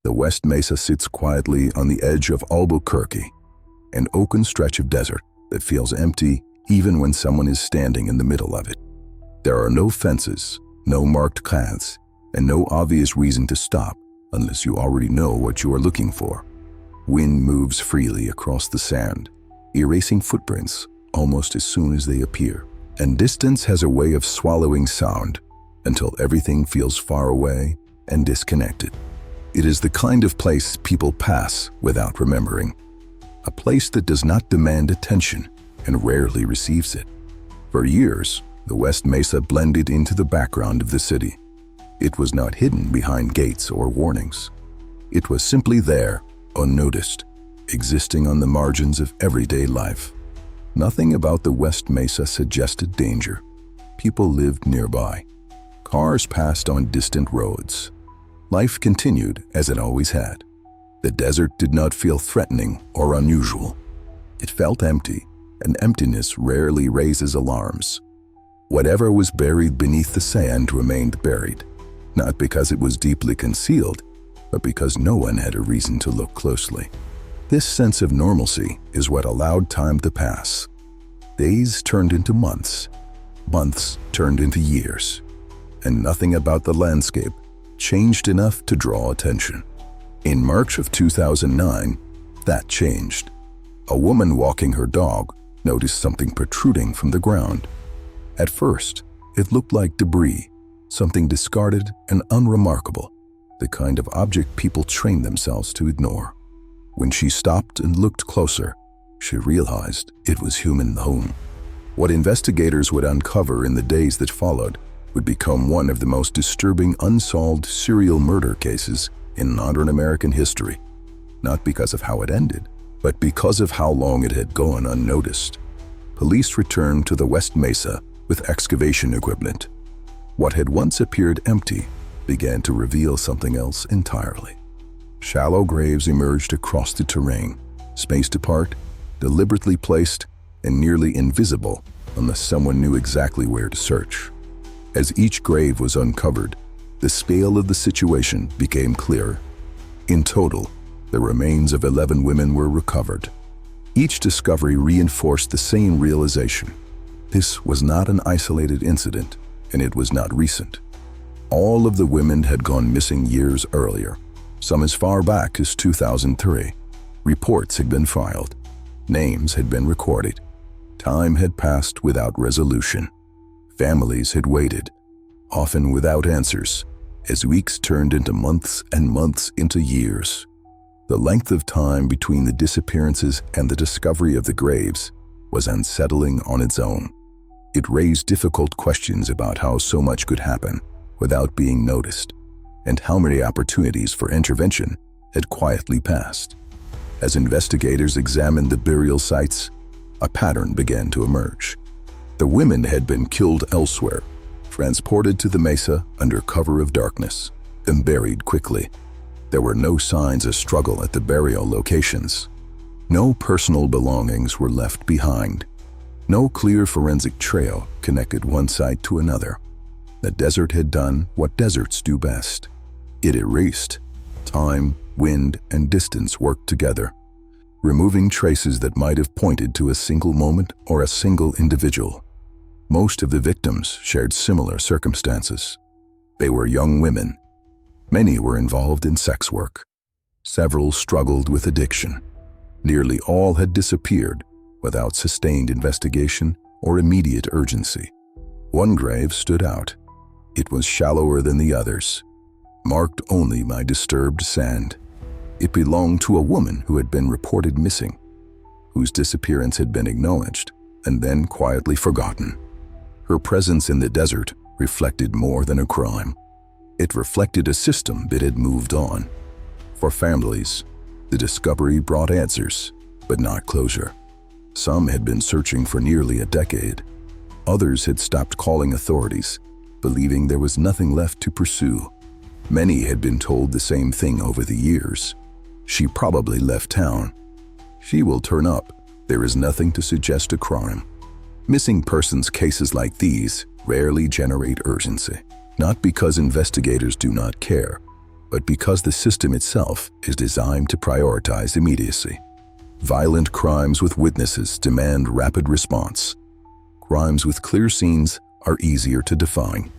The West Mesa sits quietly on the edge of Albuquerque, an open stretch of desert that feels empty even when someone is standing in the middle of it. There are no fences, no marked paths, and no obvious reason to stop unless you already know what you are looking for. Wind moves freely across the sand, erasing footprints almost as soon as they appear. And distance has a way of swallowing sound until everything feels far away and disconnected. It is the kind of place people pass without remembering. A place that does not demand attention and rarely receives it. For years, the West Mesa blended into the background of the city. It was not hidden behind gates or warnings. It was simply there, unnoticed, existing on the margins of everyday life. Nothing about the West Mesa suggested danger. People lived nearby. Cars passed on distant roads. Life continued as it always had. The desert did not feel threatening or unusual. It felt empty, and emptiness rarely raises alarms. Whatever was buried beneath the sand remained buried, not because it was deeply concealed, but because no one had a reason to look closely. This sense of normalcy is what allowed time to pass. Days turned into months. Months turned into years. And nothing about the landscape changed enough to draw attention. In March of 2009, that changed. A woman walking her dog noticed something protruding from the ground. At first, it looked like debris, something discarded and unremarkable, the kind of object people train themselves to ignore. When she stopped and looked closer, she realized it was human home. What investigators would uncover in the days that followed would become one of the most disturbing unsolved serial murder cases in modern American history, not because of how it ended, but because of how long it had gone unnoticed. Police returned to the West Mesa with excavation equipment. What had once appeared empty began to reveal something else entirely. Shallow graves emerged across the terrain, spaced apart, deliberately placed, and nearly invisible unless someone knew exactly where to search. As each grave was uncovered, the scale of the situation became clearer. In total, the remains of 11 women were recovered. Each discovery reinforced the same realization. This was not an isolated incident, and it was not recent. All of the women had gone missing years earlier, some as far back as 2003. Reports had been filed. Names had been recorded. Time had passed without resolution. Families had waited, often without answers, as weeks turned into months and months into years. The length of time between the disappearances and the discovery of the graves was unsettling on its own. It raised difficult questions about how so much could happen without being noticed, and how many opportunities for intervention had quietly passed. As investigators examined the burial sites, a pattern began to emerge. The women had been killed elsewhere, transported to the mesa under cover of darkness, and buried quickly. There were no signs of struggle at the burial locations. No personal belongings were left behind. No clear forensic trail connected one site to another. The desert had done what deserts do best. It erased. Time, wind, and distance worked together, removing traces that might have pointed to a single moment or a single individual. Most of the victims shared similar circumstances. They were young women. Many were involved in sex work. Several struggled with addiction. Nearly all had disappeared without sustained investigation or immediate urgency. One grave stood out. It was shallower than the others, marked only by disturbed sand. It belonged to a woman who had been reported missing, whose disappearance had been acknowledged and then quietly forgotten. Her presence in the desert reflected more than a crime. It reflected a system that had moved on. For families, the discovery brought answers, but not closure. Some had been searching for nearly a decade. Others had stopped calling authorities, believing there was nothing left to pursue. Many had been told the same thing over the years. She probably left town. She will turn up. There is nothing to suggest a crime. Missing persons cases like these rarely generate urgency, not because investigators do not care, but because the system itself is designed to prioritize immediacy. Violent crimes with witnesses demand rapid response. Crimes with clear scenes are easier to define.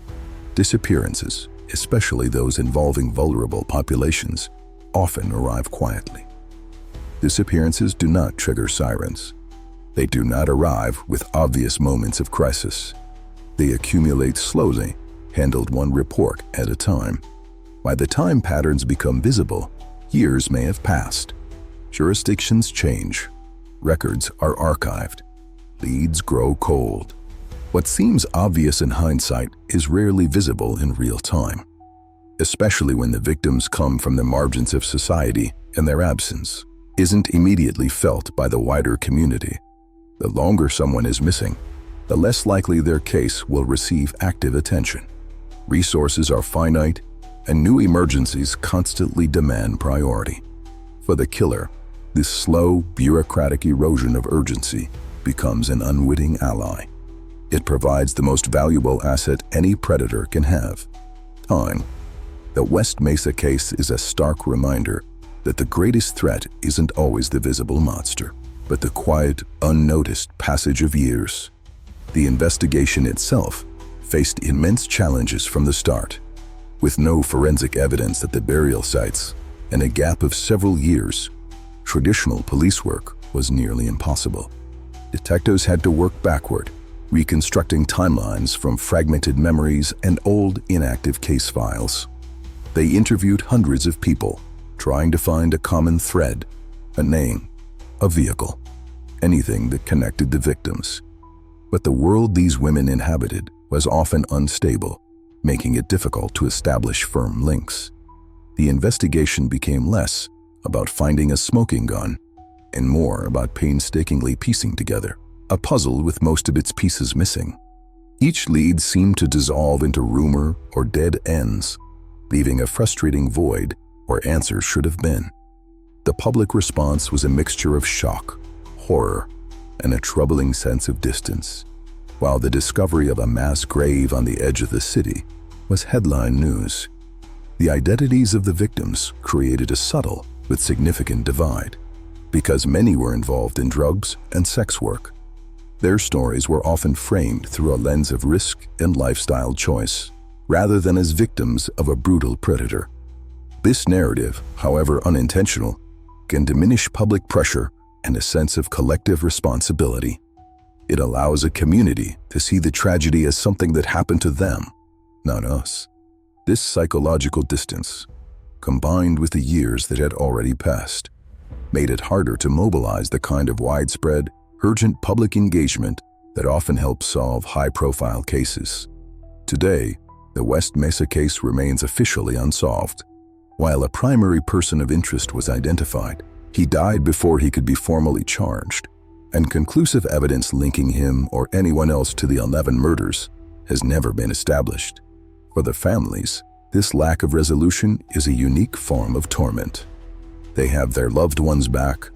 Disappearances, especially those involving vulnerable populations, often arrive quietly. Disappearances do not trigger sirens. They do not arrive with obvious moments of crisis. They accumulate slowly, handled one report at a time. By the time patterns become visible, years may have passed. Jurisdictions change. Records are archived. Leads grow cold. What seems obvious in hindsight is rarely visible in real time, especially when the victims come from the margins of society and their absence isn't immediately felt by the wider community. The longer someone is missing, the less likely their case will receive active attention. Resources are finite, and new emergencies constantly demand priority. For the killer, this slow, bureaucratic erosion of urgency becomes an unwitting ally. It provides the most valuable asset any predator can have: time. The West Mesa case is a stark reminder that the greatest threat isn't always the visible monster, but the quiet, unnoticed passage of years. The investigation itself faced immense challenges from the start. With no forensic evidence at the burial sites and a gap of several years, traditional police work was nearly impossible. Detectives had to work backward, reconstructing timelines from fragmented memories and old, inactive case files. They interviewed hundreds of people, trying to find a common thread, a name, a vehicle, anything that connected the victims. But the world these women inhabited was often unstable, making it difficult to establish firm links. The investigation became less about finding a smoking gun and more about painstakingly piecing together a puzzle with most of its pieces missing. Each lead seemed to dissolve into rumor or dead ends, leaving a frustrating void where answers should have been. The public response was a mixture of shock, horror, and a troubling sense of distance, while the discovery of a mass grave on the edge of the city was headline news. The identities of the victims created a subtle but significant divide. Because many were involved in drugs and sex work, their stories were often framed through a lens of risk and lifestyle choice, rather than as victims of a brutal predator. This narrative, however unintentional, can diminish public pressure and a sense of collective responsibility. It allows a community to see the tragedy as something that happened to them, not us. This psychological distance, combined with the years that had already passed, made it harder to mobilize the kind of widespread, urgent public engagement that often helps solve high-profile cases. Today, the West Mesa case remains officially unsolved. While a primary person of interest was identified, he died before he could be formally charged, and conclusive evidence linking him or anyone else to the 11 murders has never been established. For the families, this lack of resolution is a unique form of torment. They have their loved ones back,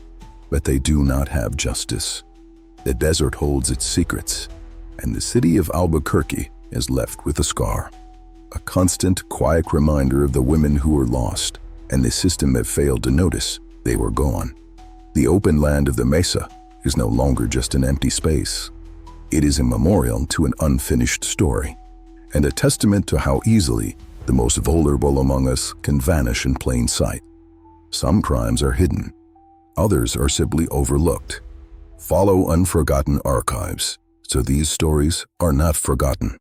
but they do not have justice. The desert holds its secrets, and the city of Albuquerque is left with a scar. A constant, quiet reminder of the women who were lost, and the system that failed to notice they were gone. The open land of the mesa is no longer just an empty space. It is a memorial to an unfinished story, and a testament to how easily the most vulnerable among us can vanish in plain sight. Some crimes are hidden, others are simply overlooked. Follow Unforgotten Archives, so these stories are not forgotten.